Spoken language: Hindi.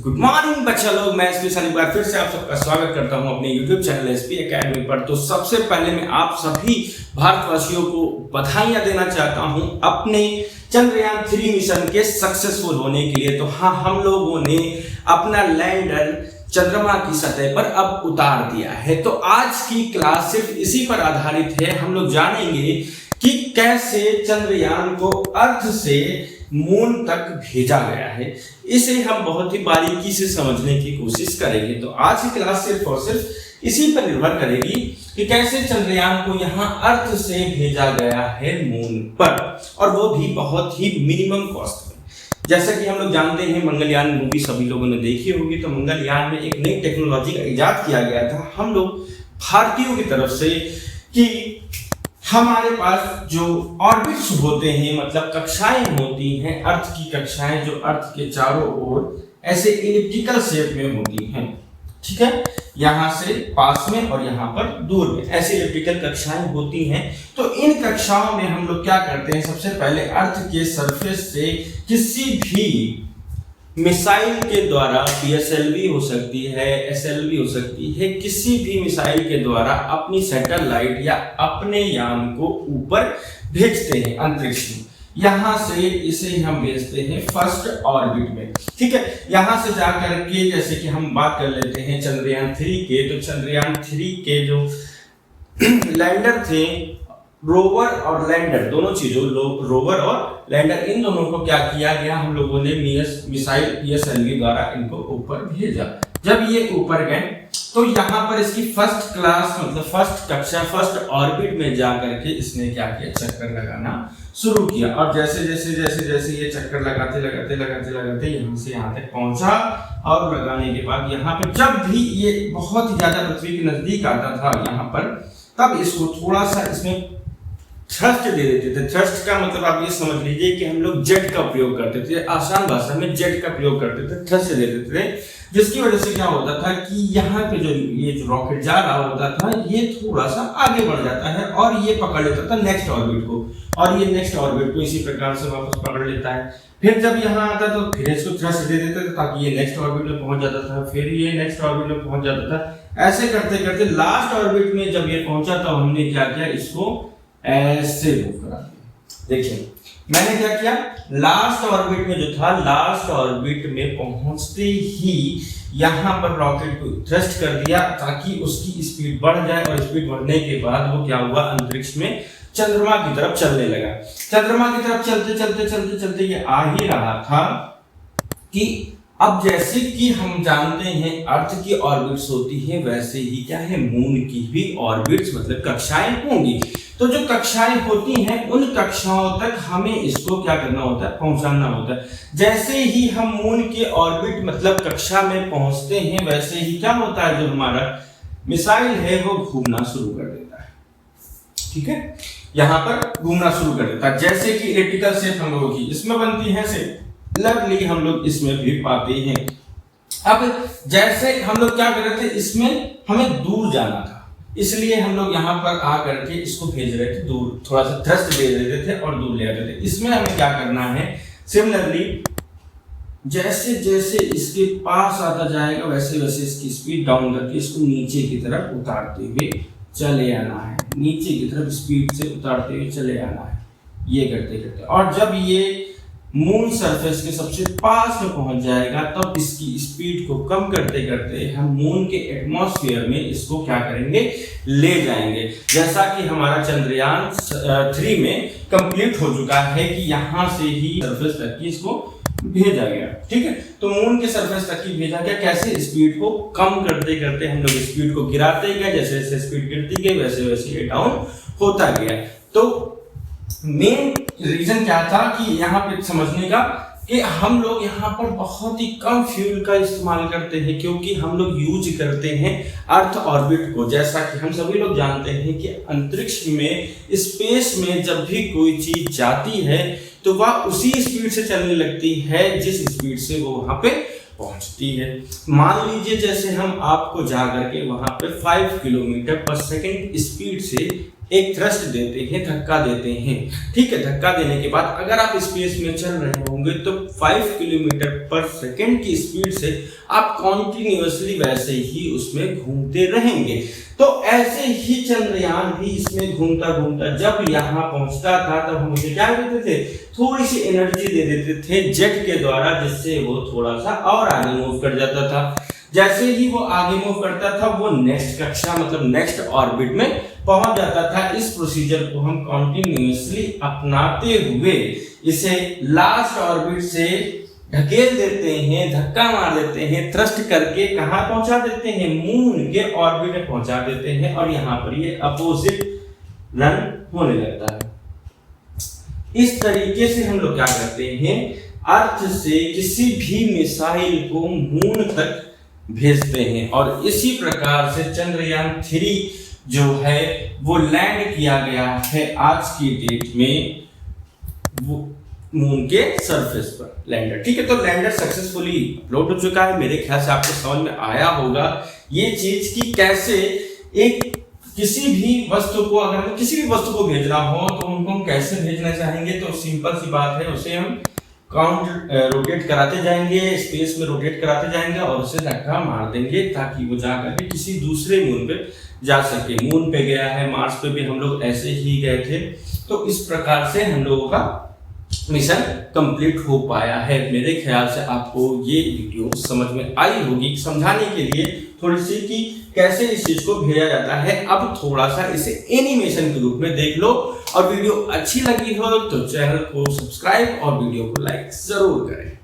गुड मॉर्निंग बच्चा लोग, मैं एसपी सनी बार फिर से आप सबका स्वागत करता हूं अपने यूट्यूब चैनल एसपी एकेडमी पर। तो सबसे पहले मैं आप सभी भारतवासियों को बधाइयां देना चाहता हूं अपने चंद्रयान 3 मिशन के सक्सेसफुल होने के लिए। तो हाँ, हम लोगों ने अपना लैंडर चंद्रमा की सतह पर अब उतार दिया है। तो आज की क्लास सिर्फ इसी पर आधारित है। हम लोग जानेंगे कि कैसे चंद्रयान को अर्थ से मून तक भेजा गया है। इसे हम बहुत ही बारीकी से समझने की कोशिश करेंगे। तो आज की क्लास सिर्फ और सिर्फ इसी पर निर्भर करेगी कि कैसे चंद्रयान को यहाँ अर्थ से भेजा गया है मून पर, और वो भी बहुत ही मिनिमम कॉस्ट में। जैसा कि हम लोग जानते हैं, मंगलयान मूवी सभी लोगों ने देखी होगी। तो मंगलयान में एक नई टेक्नोलॉजी का इजाद किया गया था हम लोग भारतीयों की तरफ से कि हमारे पास जो ऑर्बिट्स होते हैं, मतलब कक्षाएं होती हैं, अर्थ की कक्षाएं जो अर्थ के चारों ओर ऐसे इलिप्टिकल शेप में होती हैं, ठीक है, यहां से पास में और यहां पर दूर में ऐसे इलिप्टिकल कक्षाएं होती हैं। तो इन कक्षाओं में हम लोग क्या करते हैं, सबसे पहले अर्थ के सरफेस से किसी भी मिसाइल के द्वारा, पीएसएलवी हो सकती है, एसएलवी हो सकती है, किसी भी मिसाइल के द्वारा अपनी सैटेलाइट या अपने यान को ऊपर भेजते हैं अंतरिक्ष में। यहां से इसे हम भेजते हैं फर्स्ट ऑर्बिट में, ठीक है। यहां से जाकर के, जैसे कि हम बात कर लेते हैं चंद्रयान 3 के, तो चंद्रयान 3 के जो लैंडर थे, रोवर और लैंडर दोनों चीजों, रोवर और लैंडर, इन दोनों को क्या किया गया, हम लोगों ने मिसाइल पीएसएलवी द्वारा इनको ऊपर भेजा। जब ये ऊपर गए तो यहाँ पर इसकी फर्स्ट क्लास, मतलब फर्स्ट कक्षा, फर्स्ट ऑर्बिट में जाकर के इसने क्या किया, चक्कर लगाना शुरू किया। और जैसे जैसे जैसे जैसे ये चक्कर लगाते लगाते लगाते लगाते यहाँ से यहाँ तक पहुंचा, और लगाने के बाद यहाँ पे जब भी ये बहुत ही ज्यादा पृथ्वी के नजदीक आता था यहाँ पर, तब इसको थोड़ा सा इसमें थ्रस्ट दे देते थे। थ्रस्ट का मतलब आप ये समझ लीजिए कि हम लोग जेट का प्रयोग करते थे, आसान भाषा में जेट का प्रयोग करते थे, थ्रस्ट दे देते थे, जिसकी वजह से क्या होता था कि यहाँ पे जो ये जो रॉकेट जा रहा होता था, ये थोड़ा सा आगे बढ़ जाता है और ये पकड़ लेता था नेक्स्ट ऑर्बिट को, और ये नेक्स्ट ऑर्बिट को इसी प्रकार से वापस पकड़ लेता है। फिर जब यहाँ आता तो फिर इसको थ्रस्ट दे देते थे ताकि ये नेक्स्ट ऑर्बिट में पहुंच जाता था, फिर ये नेक्स्ट ऑर्बिट में पहुंच जाता था। ऐसे करते करते लास्ट ऑर्बिट में जब ये पहुंचा तो हमने क्या किया, इसको ऐसे मूव करा दिया। देखिए मैंने क्या किया, लास्ट ऑर्बिट में जो था, लास्ट ऑर्बिट में पहुंचते ही यहां पर रॉकेट को थ्रस्ट कर दिया ताकि उसकी स्पीड बढ़ जाए, और स्पीड बढ़ने के बाद वो क्या हुआ, अंतरिक्ष में चंद्रमा की तरफ चलने लगा। चंद्रमा की तरफ चलते चलते चलते चलते ये आ ही रहा था कि अब जैसे कि हम जानते हैं अर्थ की ऑर्बिट्स होती है, वैसे ही क्या है, मून की भी ऑर्बिट्स, मतलब कक्षाएं होंगी। तो जो कक्षाएं होती हैं, उन कक्षाओं तक हमें इसको क्या करना होता है, पहुंचाना होता है। जैसे ही हम मून के ऑर्बिट, मतलब कक्षा में पहुंचते हैं, वैसे ही क्या होता है, जो हमारा मिसाइल है वो घूमना शुरू कर देता है, ठीक है, यहाँ पर घूमना शुरू कर देता है। जैसे कि इलिप्टिकल शेप हम लोगों की इसमें बनती है, से लगभग हम लोग इसमें भी पाते हैं। अब जैसे हम लोग क्या कर रहे थे, इसमें हमें दूर जाना था, इसलिए हम लोग यहाँ पर आ करके इसको भेज रहे थे दूर, थोड़ा सा थ्रस्ट दे देते थे और दूर ले आते थे। इसमें हमें क्या करना है, सिमिलरली जैसे जैसे इसके पास आता जाएगा वैसे वैसे इसकी स्पीड डाउन करके इसको नीचे की तरफ उतारते हुए चले आना है, नीचे की तरफ स्पीड से उतारते हुए चले आना है, ये करते करते। और जब ये मून सरफेस के सबसे पास में पहुंच जाएगा, तब इसकी स्पीड को कम करते करते हम मून के एटमॉस्फेयर में इसको क्या करेंगे, ले जाएंगे। जैसा कि हमारा चंद्रयान 3 में कंप्लीट हो चुका है कि यहां से ही सरफेस तक की इसको भेजा गया, ठीक है। तो मून के सरफेस तक की भेजा गया, कैसे, स्पीड को कम करते करते हम लोग स्पीड को गिराते गए, जैसे जैसे स्पीड गिरती गई वैसे वैसे ये डाउन होता गया। तो मेन रीजन क्या था कि यहाँ पे समझने का, कि हम लोग यहाँ पर बहुत ही कम फ्यूल का इस्तेमाल करते हैं, क्योंकि हम लोग यूज करते हैं अर्थ ऑर्बिट को। जैसा कि हम सभी लोग जानते हैं कि अंतरिक्ष में, स्पेस में जब भी कोई चीज जाती है तो वह उसी स्पीड से चलने लगती है जिस स्पीड से वो वहां पे पहुंचती है। मान लीजिए जैसे हम आपको जा करके वहां पे 5 किलोमीटर पर सेकंड स्पीड से एक थ्रस्ट देते हैं, धक्का देते हैं, ठीक है। धक्का देने के बाद अगर आप स्पेस में चल रहे होंगे तो 5 किलोमीटर पर सेकेंड की स्पीड से आप कॉन्टिन्यूअसली वैसे ही उसमें घूमते रहेंगे। तो ऐसे ही चंद्रयान भी इसमें घूमता घूमता जब यहाँ पहुंचता था तब हम उसे क्या देते थे, थोड़ी सी एनर्जी दे देते थे जेट के द्वारा, जिससे वो थोड़ा सा और आगे मूव कर जाता था। जैसे ही वो आगे मूव करता था वो नेक्स्ट कक्षा मतलब नेक्स्ट ऑर्बिट में पहुंच जाता था। इस प्रोसीजर को हम कॉन्टिन्यूअसली अपनाते हुए इसे लास्ट ऑर्बिट से ढकेल देते हैं, धक्का मार देते हैं, थ्रस्ट करके कहां पहुंचा देते हैं, मून के ऑर्बिट में पहुंचा देते हैं और यहां पर ये अपोजिट रन होने लगता है। इस तरीके से हम लोग क्या करते हैं, अर्थ से किसी भी मिसाइल को मून तक भेजते हैं और इसी प्रकार से चंद्रयान 3 जो है वो लैंड किया गया है आज की डेट में वो मून के सरफेस पर लैंडर। ठीक है, तो लैंडर सक्सेसफुली अपलोड हो चुका है। मेरे ख्याल से आपको समझ में आया होगा ये चीज की कैसे एक किसी भी वस्तु को, अगर हमें किसी भी वस्तु को भेजना हो तो उनको हम कैसे भेजना चाहेंगे। तो सिंपल सी बात है, उसे हम रोटेट कराते जाएंगे, स्पेस में रोटेट कराते जाएंगे और उसे धक्का मार देंगे ताकि वो जा करके किसी दूसरे मून पे जा सके। मून पे गया है, मार्स पे भी हम लोग ऐसे ही गए थे। तो इस प्रकार से हम लोगों का मिशन कंप्लीट हो पाया है। मेरे ख्याल से आपको ये वीडियो समझ में आई होगी, समझाने के लिए थोड़ी सी कि कैसे इस चीज को भेजा जाता है। अब थोड़ा सा इसे एनिमेशन के रूप में देख लो और वीडियो अच्छी लगी हो तो चैनल को सब्सक्राइब और वीडियो को लाइक जरूर करें।